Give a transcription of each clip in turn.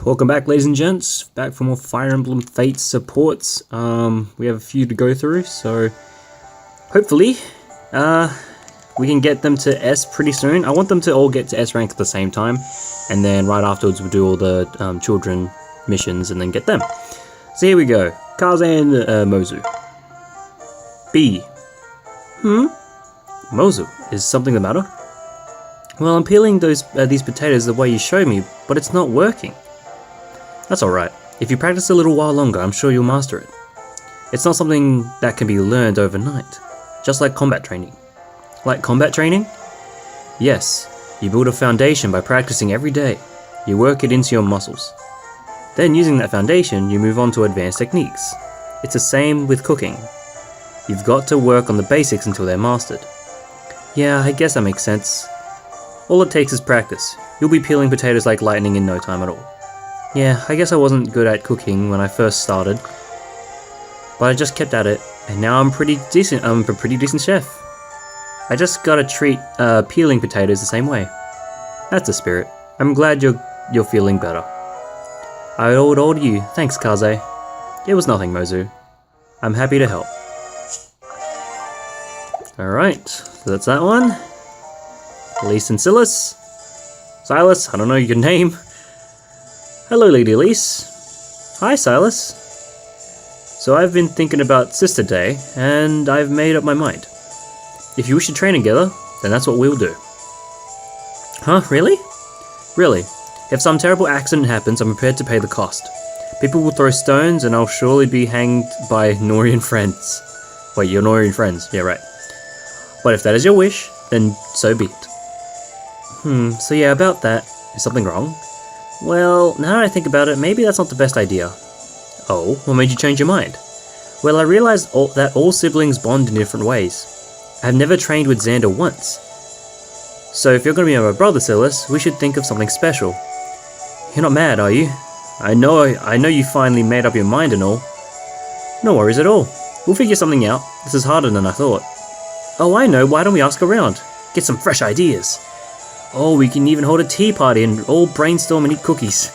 Welcome back, ladies and gents. Back for more Fire Emblem Fates supports. We have a few to go through, so hopefully we can get them to S pretty soon. I want them to all get to S rank at the same time, and then right afterwards we'll do all the children missions and then get them. So here we go. Kaze and Mozu. B. Mozu, is something the matter? Well, I'm peeling these potatoes the way you showed me, but it's not working. That's alright. If you practice a little while longer, I'm sure you'll master it. It's not something that can be learned overnight, just like combat training. Like combat training? Yes, you build a foundation by practicing every day. You work it into your muscles. Then using that foundation, you move on to advanced techniques. It's the same with cooking. You've got to work on the basics until they're mastered. Yeah, I guess that makes sense. All it takes is practice. You'll be peeling potatoes like lightning in no time at all. Yeah, I guess I wasn't good at cooking when I first started, but I just kept at it, and now I'm a pretty decent chef. I just gotta treat peeling potatoes the same way. That's the spirit. I'm glad you're feeling better. I owed you. Thanks, Kaze. It was nothing, Mozu. I'm happy to help. Alright, so that's that one. Elise and Silas. Silas, I don't know your name. Hello, Lady Elise. Hi, Silas. So I've been thinking about Sister Day, and I've made up my mind. If you wish to train together, then that's what we'll do. Huh, really? Really. If some terrible accident happens, I'm prepared to pay the cost. People will throw stones, and I'll surely be hanged by Norian friends. Wait, you're Norian friends. Yeah, right. But if that is your wish, then so be it. So yeah, about that. Is something wrong? Well, now that I think about it, maybe that's not the best idea. Oh, what made you change your mind? Well, I realized that all siblings bond in different ways. I've never trained with Xander once. So if you're going to be my brother, Silas, we should think of something special. You're not mad, are you? I know you finally made up your mind and all. No worries at all. We'll figure something out. This is harder than I thought. Oh, I know. Why don't we ask around? Get some fresh ideas. Oh, we can even hold a tea party and all brainstorm and eat cookies.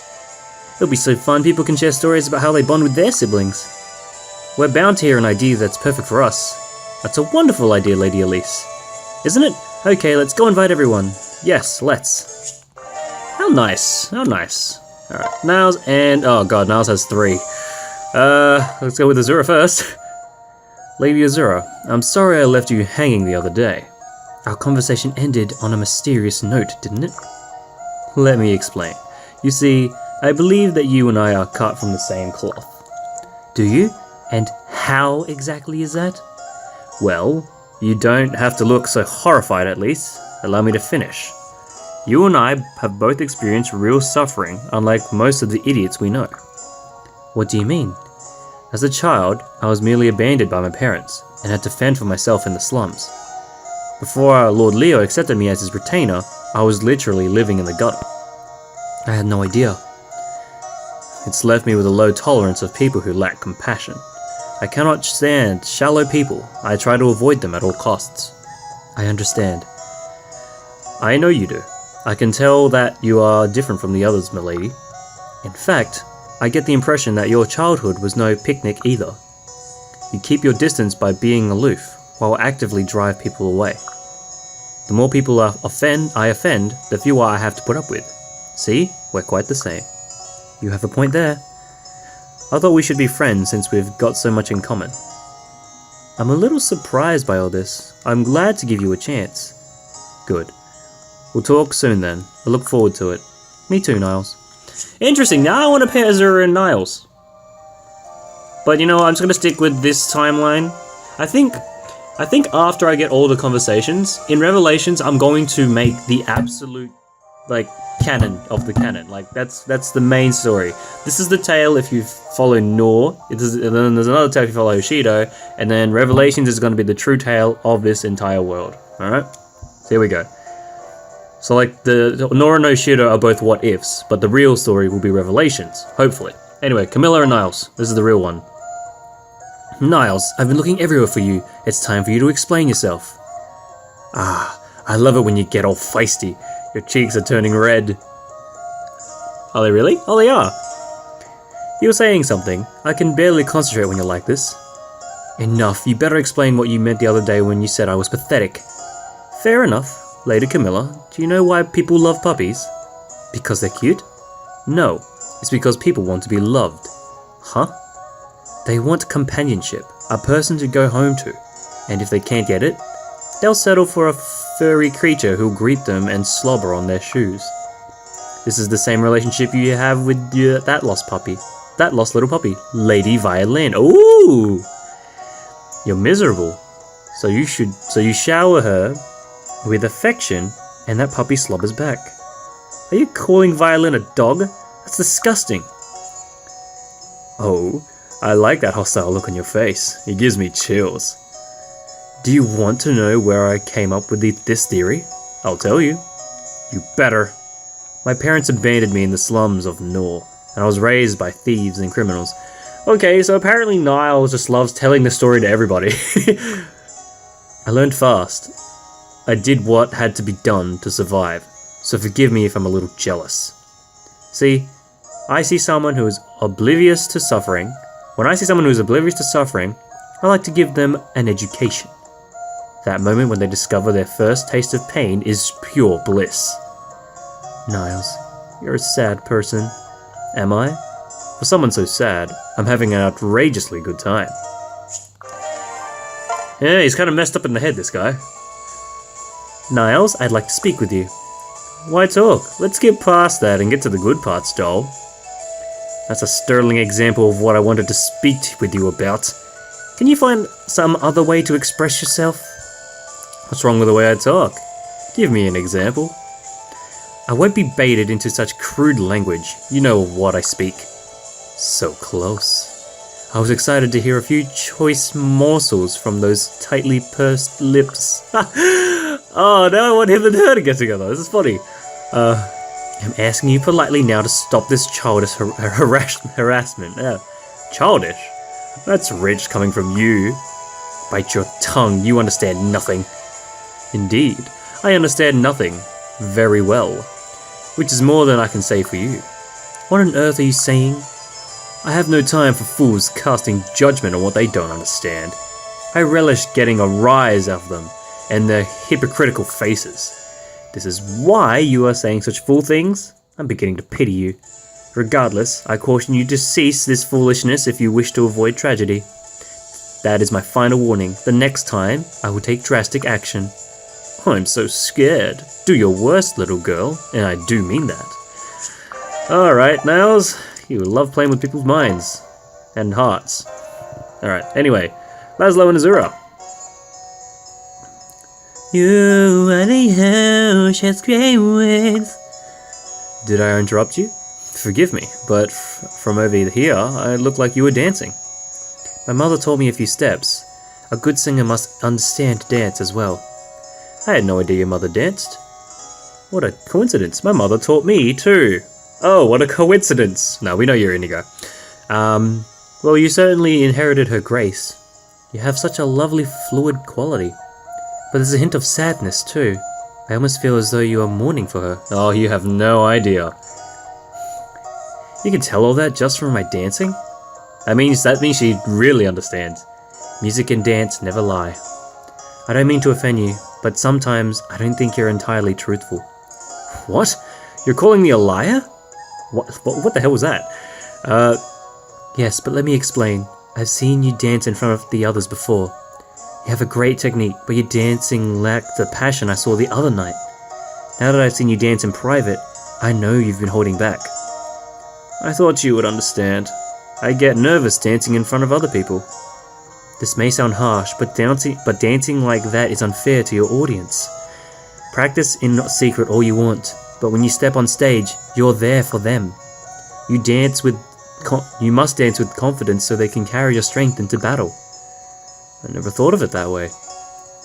It'll be so fun, people can share stories about how they bond with their siblings. We're bound to hear an idea that's perfect for us. That's a wonderful idea, Lady Elise. Isn't it? Okay, let's go invite everyone. Yes, let's. How nice, how nice. Alright, Niles and... oh god, Niles has 3. Let's go with Azura first. Lady Azura, I'm sorry I left you hanging the other day. Our conversation ended on a mysterious note, didn't it? Let me explain. You see, I believe that you and I are cut from the same cloth. Do you? And how exactly is that? Well, you don't have to look so horrified at least. Allow me to finish. You and I have both experienced real suffering, unlike most of the idiots we know. What do you mean? As a child, I was merely abandoned by my parents, and had to fend for myself in the slums. Before our Lord Leo accepted me as his retainer, I was literally living in the gutter. I had no idea. It's left me with a low tolerance of people who lack compassion. I cannot stand shallow people. I try to avoid them at all costs. I understand. I know you do. I can tell that you are different from the others, milady. In fact, I get the impression that your childhood was no picnic either. You keep your distance by being aloof, while actively drive people away. The more people I offend, the fewer I have to put up with. See? We're quite the same. You have a point there. I thought we should be friends since we've got so much in common. I'm a little surprised by all this. I'm glad to give you a chance. Good. We'll talk soon then. I look forward to it. Me too, Niles. Interesting, now I want to pair Azura and Niles. But you know, I'm just going to stick with this timeline. I think after I get all the conversations, in Revelations, I'm going to make the absolute, like, canon of the canon. Like, that's the main story. This is the tale if you follow Nor, and then there's another tale if you follow Shido, and then Revelations is going to be the true tale of this entire world. Alright? So here we go. So, like, the Nor and no Shido are both what-ifs, but the real story will be Revelations, hopefully. Anyway, Camila and Niles. This is the real one. Niles, I've been looking everywhere for you. It's time for you to explain yourself. Ah, I love it when you get all feisty. Your cheeks are turning red. Are they really? Oh, they are. You were saying something. I can barely concentrate when you're like this. Enough. You better explain what you meant the other day when you said I was pathetic. Fair enough. Lady Camila, do you know why people love puppies? Because they're cute? No. It's because people want to be loved. Huh? They want companionship. A person to go home to. And if they can't get it, they'll settle for a furry creature who'll greet them and slobber on their shoes. This is the same relationship you have with that lost little puppy, Lady Violin. Ooh! You're miserable. So you shower her with affection and that puppy slobbers back. Are you calling Violin a dog? That's disgusting. Oh, I like that hostile look on your face. It gives me chills. Do you want to know where I came up with this theory? I'll tell you. You better. My parents abandoned me in the slums of Nor, and I was raised by thieves and criminals. Okay, so apparently Niles just loves telling the story to everybody. I learned fast. I did what had to be done to survive, so forgive me if I'm a little jealous. See, I see someone who is oblivious to suffering. When I see someone who is oblivious to suffering, I like to give them an education. That moment when they discover their first taste of pain is pure bliss. Niles, you're a sad person. Am I? For someone so sad, I'm having an outrageously good time. Yeah, he's kind of messed up in the head, this guy. Niles, I'd like to speak with you. Why talk? Let's get past that and get to the good parts, doll. That's a sterling example of what I wanted to speak with you about. Can you find some other way to express yourself? What's wrong with the way I talk? Give me an example. I won't be baited into such crude language. You know what I speak. So close. I was excited to hear a few choice morsels from those tightly pursed lips. Oh, now I want him and her to get together. This is funny. I'm asking you politely now to stop this childish harassment. Childish? That's rich coming from you. Bite your tongue, you understand nothing. Indeed, I understand nothing very well, which is more than I can say for you. What on earth are you saying? I have no time for fools casting judgment on what they don't understand. I relish getting a rise out of them and their hypocritical faces. This is why you are saying such fool things? I'm beginning to pity you. Regardless, I caution you to cease this foolishness if you wish to avoid tragedy. That is my final warning. The next time, I will take drastic action. I'm so scared. Do your worst, little girl, and I do mean that. Alright, Niles, you love playing with people's minds. And hearts. Alright, anyway, Lazlo and Azura. You are the house has great wings. Did I interrupt you? Forgive me, but from over here, I look like you were dancing. My mother taught me a few steps. A good singer must understand to dance as well. I had no idea your mother danced. What a coincidence. My mother taught me too. Oh, what a coincidence. No, we know you're Indigo. Well, you certainly inherited her grace. You have such a lovely fluid quality. But there's a hint of sadness too. I almost feel as though you are mourning for her. Oh, you have no idea. You can tell all that just from my dancing? That means she really understands. Music and dance never lie. I don't mean to offend you, but sometimes I don't think you're entirely truthful. What? You're calling me a liar? What the hell was that? Yes, but let me explain. I've seen you dance in front of the others before. You have a great technique, but your dancing lacked the passion I saw the other night. Now that I've seen you dance in private, I know you've been holding back. I thought you would understand. I get nervous dancing in front of other people. This may sound harsh, but dancing like that is unfair to your audience. Practice in secret all you want, but when you step on stage, you're there for them. You must dance with confidence so they can carry your strength into battle. I never thought of it that way.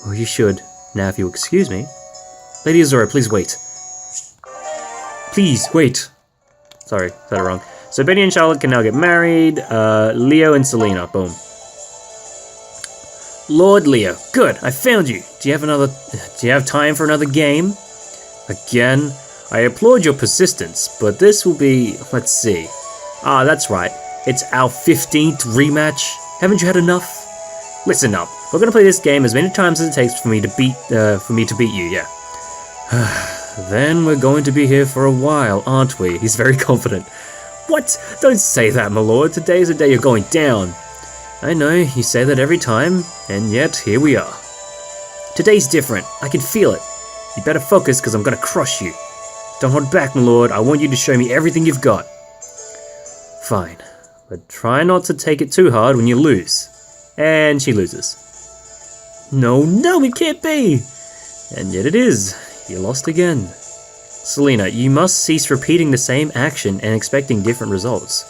Well, you should. Now, if you'll excuse me. Lady Azura, please wait. Please wait. Sorry, said it wrong. So Betty and Charlotte can now get married. Leo and Selena, boom. Lord Leo, good, I found you. Do you have time for another game? Again? I applaud your persistence, but this will be... let's see. Ah, that's right. It's our 15th rematch. Haven't you had enough? Listen up. We're gonna play this game as many times as it takes for me to beat you, yeah. Then we're going to be here for a while, aren't we? He's very confident. What? Don't say that, my lord. Today's the day you're going down. I know, you say that every time, and yet here we are. Today's different. I can feel it. You better focus, because I'm gonna crush you. Don't hold back, my lord. I want you to show me everything you've got. Fine. But try not to take it too hard when you lose. And she loses. No, it can't be! And yet it is. You lost again. Selena, you must cease repeating the same action and expecting different results.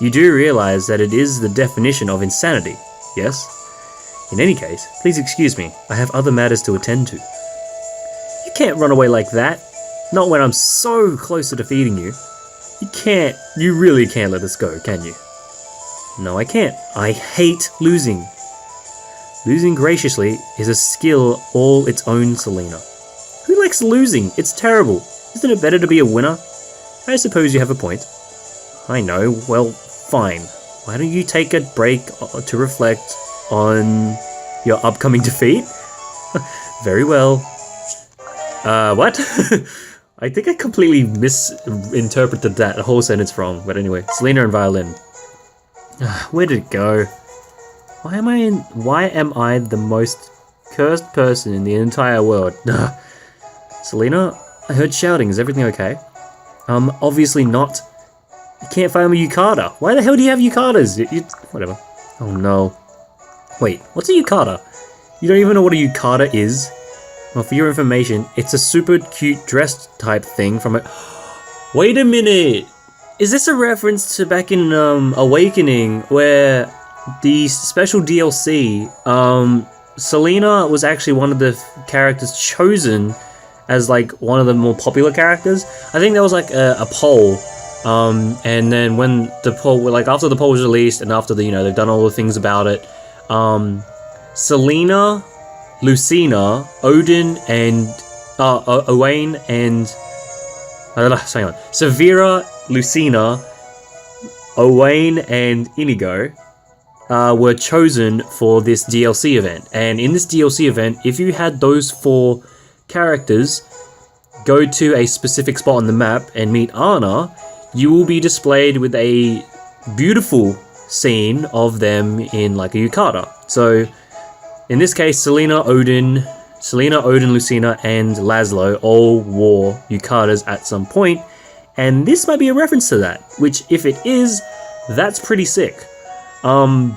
You do realize that it is the definition of insanity, yes? In any case, please excuse me. I have other matters to attend to. You can't run away like that. Not when I'm so close to defeating you. You really can't let this go, can you? No, I can't. I hate losing. Losing graciously is a skill all its own, Selena. Who likes losing? It's terrible. Isn't it better to be a winner? I suppose you have a point. I know. Well, fine. Why don't you take a break to reflect on your upcoming defeat? Very well. What? I think I completely misinterpreted that whole sentence wrong. But anyway, Selena and violin. Where did it go? Why am I the most cursed person in the entire world? Selena, I heard shouting. Is everything okay? Obviously not. You can't find my yukata. Why the hell do you have yukatas? Whatever. Oh no. Wait, what's a yukata? You don't even know what a yukata is? Well, for your information, it's a super cute dress type thing from a... Wait a minute! Is this a reference to back in Awakening, where the special DLC, Selena was actually one of the characters chosen as like one of the more popular characters? I think there was like a poll, and then when the poll, like after the poll was released and after the, they've done all the things about it, Selena, Lucina, Odin, and Owain, and Severa, Lucina, Owain, and Inigo were chosen for this DLC event. And in this DLC event, if you had those 4 characters go to a specific spot on the map and meet Anna, you will be displayed with a beautiful scene of them in like a yukata. So in this case, Selena, Odin, Lucina, and Lazlo all wore yukatas at some point, and this might be a reference to that, which if it is, that's pretty sick. And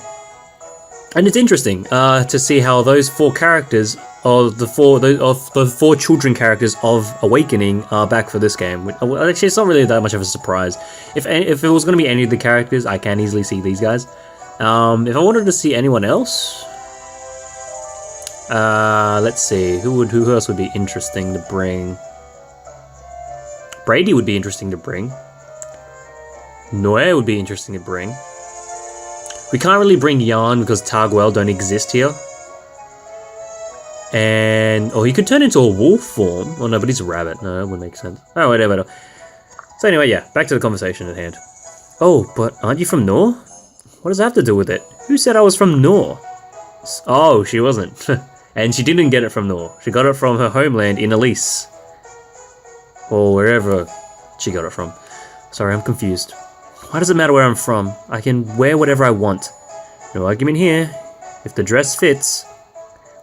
it's interesting to see how those 4 characters, of the 4 children characters of Awakening, are back for this game. Well, actually, it's not really that much of a surprise. If it was going to be any of the characters, I can easily see these guys. If I wanted to see anyone else, let's see, who else would be interesting to bring? Brady would be interesting to bring. Noé would be interesting to bring. We can't really bring Jan because Targuel don't exist here. And he could turn into a wolf form. Oh no, but he's a rabbit. No, that wouldn't make sense. Oh, whatever. So anyway, yeah, back to the conversation at hand. Oh, but aren't you from Nor? What does that have to do with it? Who said I was from Nor? Oh, she wasn't. And she didn't get it from Nor. She got it from her homeland in Elise. Or wherever she got it from. Sorry, I'm confused. Why does it matter where I'm from? I can wear whatever I want. No argument here. If the dress fits.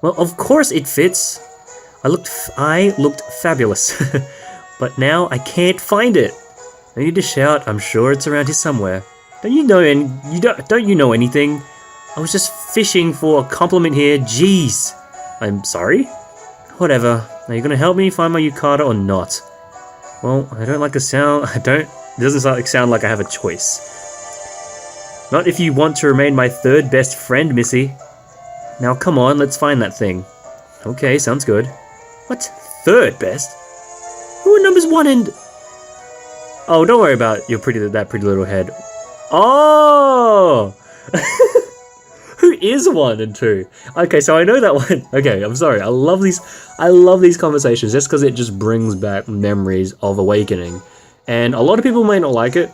Well, of course it fits. I looked fabulous. But now I can't find it. No need to shout. I'm sure it's around here somewhere. Don't you know anything? I was just fishing for a compliment here. Jeez. I'm sorry? Whatever. Are you gonna help me find my yukata or not? Well, I don't like the sound. It doesn't sound like I have a choice. Not if you want to remain my 3rd best friend, Missy. Now come on, let's find that thing. Okay, sounds good. What? 3rd best? Who are numbers 1 and... Oh, don't worry about that pretty little head. Oh! Who is 1 and 2. Okay, so I know that one. Okay, I'm sorry. I love these conversations just because it just brings back memories of Awakening. And a lot of people may not like it.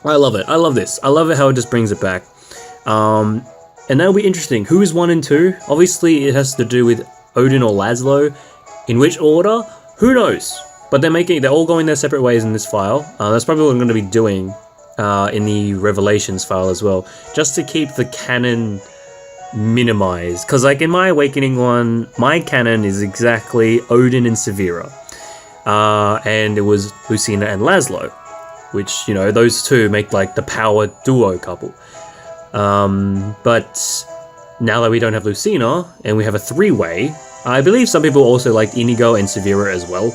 I love it. I love this. I love it how it just brings it back. And that'll be interesting. Who is 1 and 2? Obviously, it has to do with Odin or Lazlo. In which order? Who knows? But they're all going their separate ways in this file. That's probably what I'm going to be doing in the Revelations file as well, just to keep the canon minimized. Because like in my Awakening one, my canon is exactly Odin and Severa, and it was Lucina and Lazlo, which, you know, those two make like the power duo couple. But now that we don't have Lucina and we have a 3-way, I believe some people also liked Inigo and Severa as well.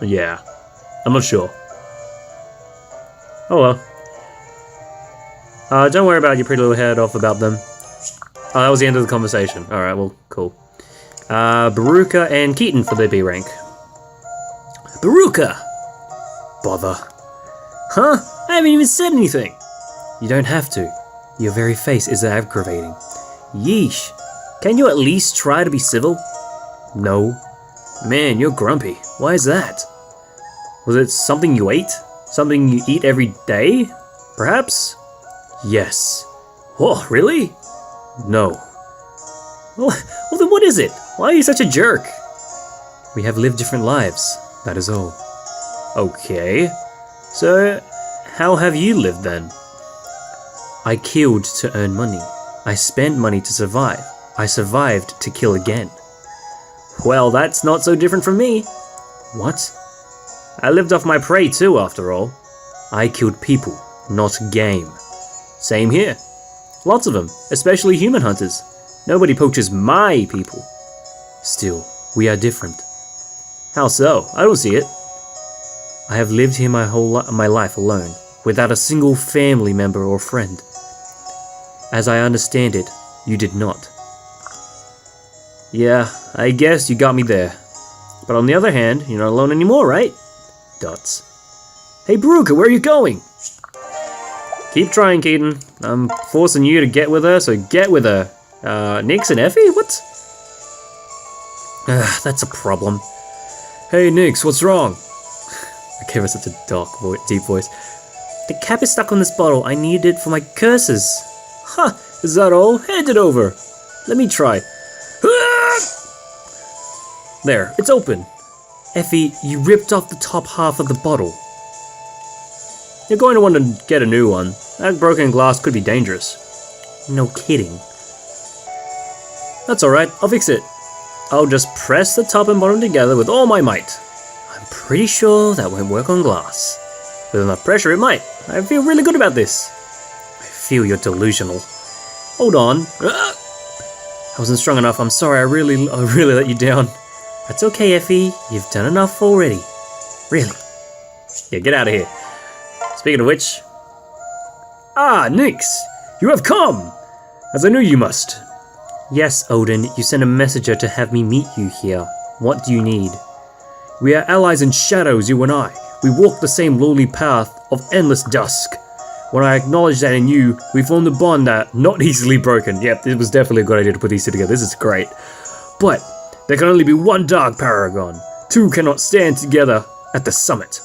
Yeah, I'm not sure. Oh well. Don't worry about your pretty little head off about them. Oh, that was the end of the conversation. Alright, well, cool. Buca and Keaton for their B rank. Buca! Bother. Huh? I haven't even said anything! You don't have to. Your very face is aggravating. Yeesh. Can you at least try to be civil? No. Man, you're grumpy. Why is that? Was it something you ate? Something you eat every day? Perhaps? Yes. Oh, really? No. Well, then what is it? Why are you such a jerk? We have lived different lives, that is all. Okay. So, how have you lived then? I killed to earn money. I spent money to survive. I survived to kill again. Well, that's not so different from me. What? I lived off my prey too, after all. I killed people, not game. Same here. Lots of them, especially human hunters. Nobody poaches my people. Still, we are different. How so? I don't see it. I have lived here my life alone, without a single family member or friend. As I understand it, you did not. Yeah, I guess you got me there. But on the other hand, you're not alone anymore, right? Dots. Hey, Buca, where are you going? Keep trying, Keaton. I'm forcing you to get with her, so get with her. Nix and Effie? What? That's a problem. Hey, Nix, what's wrong? I gave her such a dark, deep voice. The cap is stuck on this bottle. I need it for my curses. Huh, is that all? Hand it over. Let me try. There, it's open. Effie, you ripped off the top half of the bottle. You're going to want to get a new one. That broken glass could be dangerous. No kidding. That's alright, I'll fix it. I'll just press the top and bottom together with all my might. I'm pretty sure that won't work on glass. With enough pressure, it might. I feel really good about this. I feel you're delusional. Hold on. I wasn't strong enough. I'm sorry. I really let you down. That's okay, Effie. You've done enough already. Really. Yeah, get out of here. Speaking of which... Ah, Nix! You have come! As I knew you must. Yes, Odin. You sent a messenger to have me meet you here. What do you need? We are allies in shadows, you and I. We walk the same lonely path of endless dusk. When I acknowledge that in you, we formed a bond that not easily broken. Yep, it was definitely a good idea to put these two together. This is great. But there can only be one dark paragon. Two cannot stand together at the summit.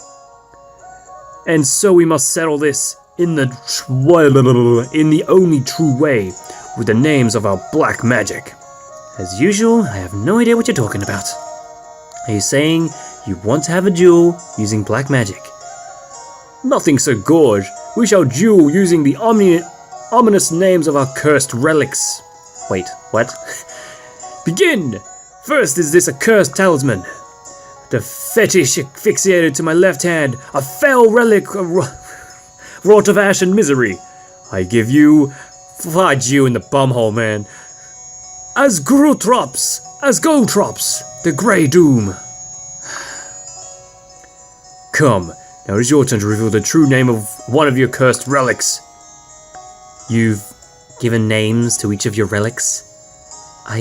And so we must settle this in the only true way, with the names of our black magic. As usual, I have no idea what you're talking about. Are you saying you want to have a duel using black magic? Nothing so gorge. We shall duel using the ominous names of our cursed relics. Wait, what? Begin! First is this accursed talisman. The fetish asphyxiated to my left hand, a fell relic wrought of ash and misery. I give you, fudge you in the bumhole, man. As Grutrops, as Goltrops, the Grey Doom. Come, now it is your turn to reveal the true name of one of your cursed relics. You've given names to each of your relics? I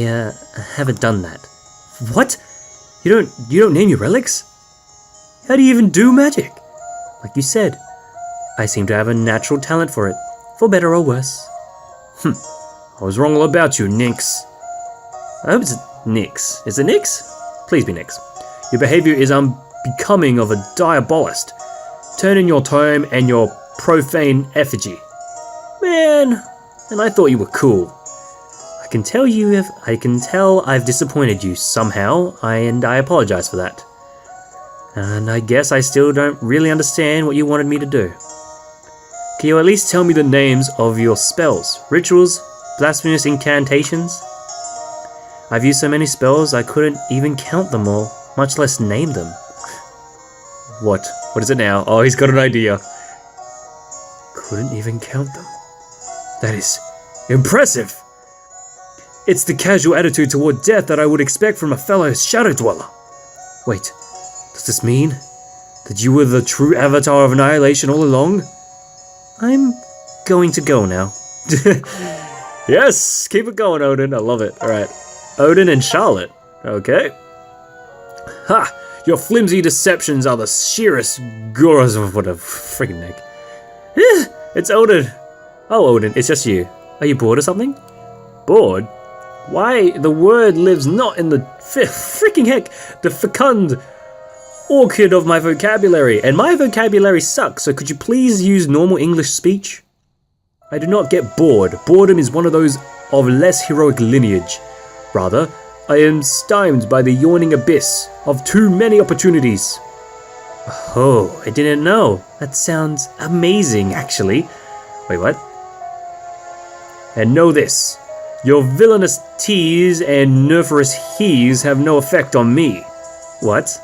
haven't done that. What? You don't name your relics? How do you even do magic? Like you said, I seem to have a natural talent for it, for better or worse. I was wrong all about you, Nix. I hope it's Nix. Is it Nix? Please be Nix. Your behavior is unbecoming of a diabolist. Turn in your tome and your profane effigy. Man, and I thought you were cool. I can tell I've disappointed you somehow, and I apologize for that. And I guess I still don't really understand what you wanted me to do. Can you at least tell me the names of your spells, rituals, blasphemous incantations? I've used so many spells I couldn't even count them all, much less name them. What? What is it now? Oh, he's got an idea. Couldn't even count them. That is impressive. It's the casual attitude toward death that I would expect from a fellow Shadow Dweller. Wait, does this mean that you were the true avatar of annihilation all along? I'm going to go now. Yes, keep it going, Odin. I love it. All right, Odin and Charlotte. Okay. Ha! Your flimsy deceptions are the sheerest goras of what a freaking neck. It's Odin. Oh, Odin, it's just you. Are you bored or something? Bored? Why, the word lives not in the freaking heck, the fecund orchid of my vocabulary, and my vocabulary sucks, so could you please use normal English speech? I do not get bored. Boredom is one of those of less heroic lineage. Rather, I am stymied by the yawning abyss of too many opportunities. Oh, I didn't know. That sounds amazing, actually. Wait, what? And know this. Your villainous teas and nerferous he's have no effect on me. What?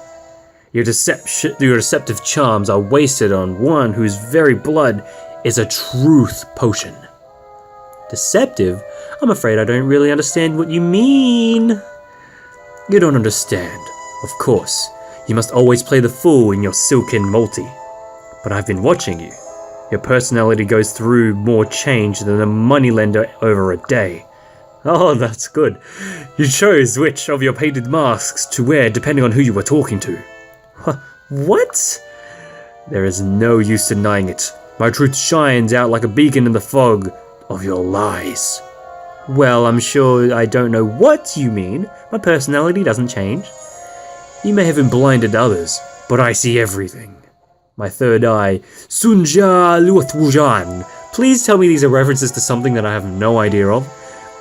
Your deceptive charms are wasted on one whose very blood is a truth potion. Deceptive? I'm afraid I don't really understand what you mean. You don't understand. Of course, you must always play the fool in your silken multi. But I've been watching you. Your personality goes through more change than a moneylender over a day. Oh, that's good. You chose which of your painted masks to wear depending on who you were talking to. What? There is no use denying it. My truth shines out like a beacon in the fog of your lies. Well, I'm sure I don't know what you mean. My personality doesn't change. You may have been blinded others, but I see everything. My third eye, Sunja Luothwujan. Please tell me these are references to something that I have no idea of.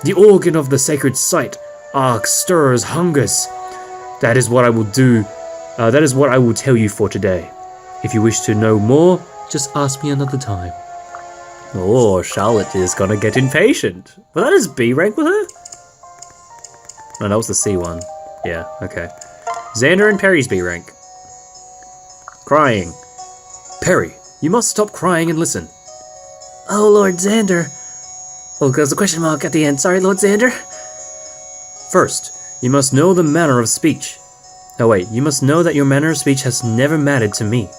The organ of the sacred site, Ark stirs hungers. That is what I will do. That is what I will tell you for today. If you wish to know more, just ask me another time. Oh, Charlotte is gonna get impatient. Was that his B rank with her? No, that was the C one. Yeah, okay. Xander and Perry's B rank. Crying. Perry, you must stop crying and listen. Oh, Lord Xander. Oh, there's a question mark at the end. Sorry, Lord Xander. First, you must know the manner of speech. Oh wait, you must know that your manner of speech has never mattered to me.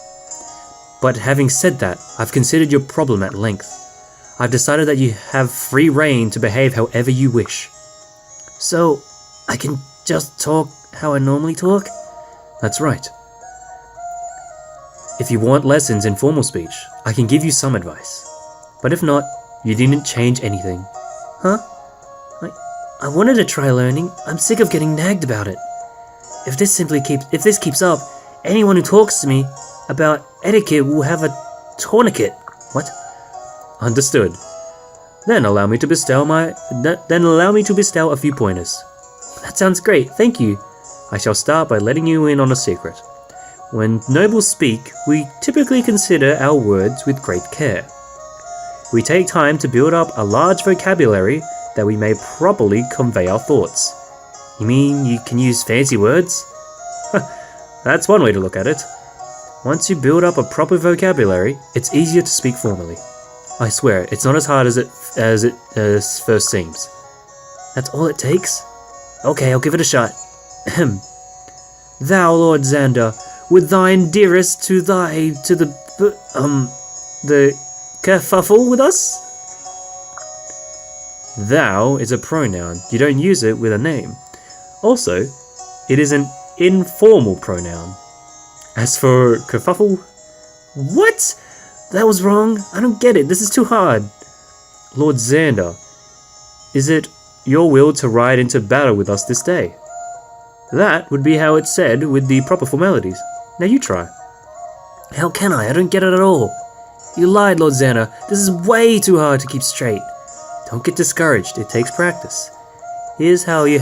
But having said that, I've considered your problem at length. I've decided that you have free rein to behave however you wish. So, I can just talk how I normally talk? That's right. If you want lessons in formal speech, I can give you some advice. But if not, you didn't change anything. Huh? I wanted to try learning. I'm sick of getting nagged about it. If this keeps up, anyone who talks to me about etiquette will have a tourniquet. What? Understood. Then allow me to bestow a few pointers. That sounds great, thank you. I shall start by letting you in on a secret. When nobles speak, we typically consider our words with great care. We take time to build up a large vocabulary that we may properly convey our thoughts. You mean you can use fancy words? That's one way to look at it. Once you build up a proper vocabulary, it's easier to speak formally. I swear, it's not as hard as it first seems. That's all it takes? Okay, I'll give it a shot. Thou, Lord Xander, with thine dearest to the kerfuffle with us? Thou is a pronoun. You don't use it with a name. Also, it is an informal pronoun. As for kerfuffle, what? That was wrong. I don't get it. This is too hard. Lord Xander, is it your will to ride into battle with us this day? That would be how it's said with the proper formalities. Now you try. How can I? I don't get it at all. You lied, Lord Xander. This is way too hard to keep straight. Don't get discouraged. It takes practice. Here's how you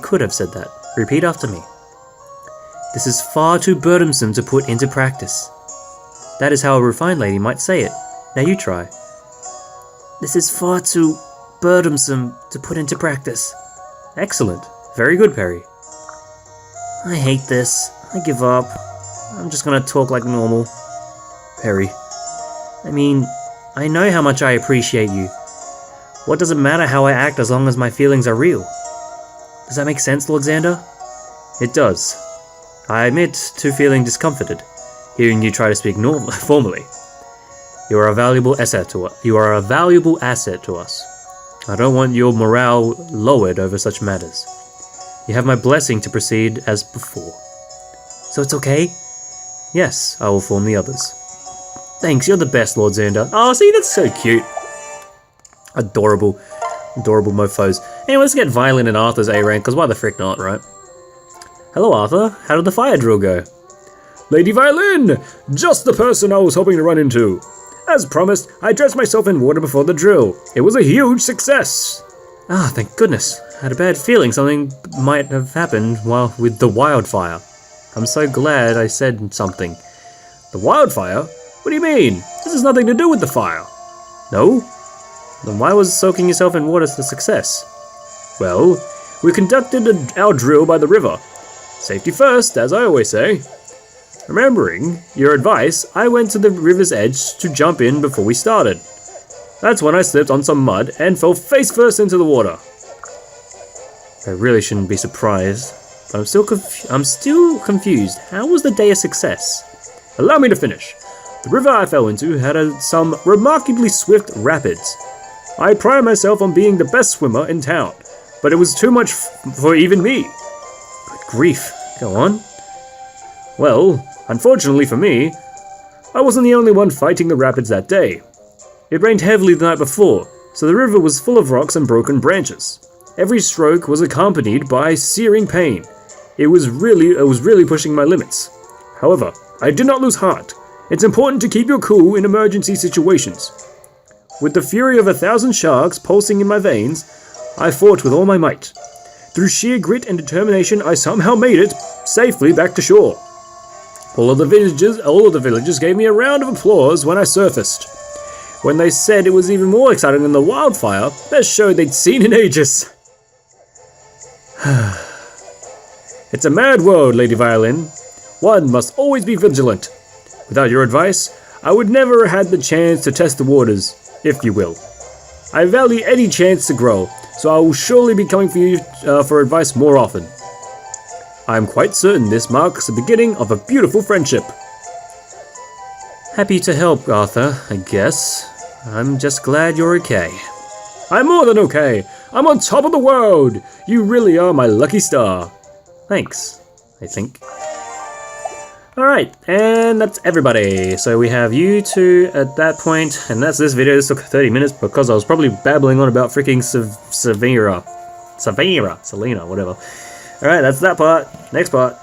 could have said that. Repeat after me. This is far too burdensome to put into practice. That is how a refined lady might say it. Now you try. This is far too burdensome to put into practice. Excellent. Very good, Perry. I hate this. I give up. I'm just gonna talk like normal. Perry. I mean, I know how much I appreciate you. What does it matter how I act as long as my feelings are real? Does that make sense, Lord Xander? It does. I admit to feeling discomforted, hearing you try to speak formally. You are a valuable asset to us. I don't want your morale lowered over such matters. You have my blessing to proceed as before. So it's okay? Yes, I will form the others. Thanks, you're the best, Lord Xander. Oh, see, that's so cute. Adorable. Adorable mofos. Anyway, let's get Violin and Arthur's A rank, because why the frick not, right? Hello, Arthur. How did the fire drill go? Lady Violin! Just the person I was hoping to run into. As promised, I dressed myself in water before the drill. It was a huge success. Ah, thank goodness. I had a bad feeling something might have happened with the wildfire. I'm so glad I said something. The wildfire? What do you mean? This has nothing to do with the fire. No? Then why was soaking yourself in water a success? Well, we conducted our drill by the river. Safety first, as I always say. Remembering your advice, I went to the river's edge to jump in before we started. That's when I slipped on some mud and fell face first into the water. I really shouldn't be surprised, but I'm still confused. How was the day a success? Allow me to finish. The river I fell into had some remarkably swift rapids. I pride myself on being the best swimmer in town, but it was too much for even me. Good grief. Go on. Well, unfortunately for me, I wasn't the only one fighting the rapids that day. It rained heavily the night before, so the river was full of rocks and broken branches. Every stroke was accompanied by searing pain. It was really pushing my limits. However, I did not lose heart. It's important to keep your cool in emergency situations. With the fury of 1,000 sharks pulsing in my veins, I fought with all my might. Through sheer grit and determination, I somehow made it safely back to shore. All of the villagers gave me a round of applause when I surfaced. When they said it was even more exciting than the wildfire, that showed they'd seen in ages. It's a mad world, Lady Violin. One must always be vigilant. Without your advice, I would never have had the chance to test the waters, if you will. I value any chance to grow, so I will surely be coming for you for advice more often. I am quite certain this marks the beginning of a beautiful friendship. Happy to help, Arthur, I guess. I'm just glad you're okay. I'm more than okay. I'm on top of the world. You really are my lucky star. Thanks, I think. Alright, and that's everybody. So we have you two at that point, and that's this video. This took 30 minutes because I was probably babbling on about freaking Selena, whatever. Alright, that's that part. Next part.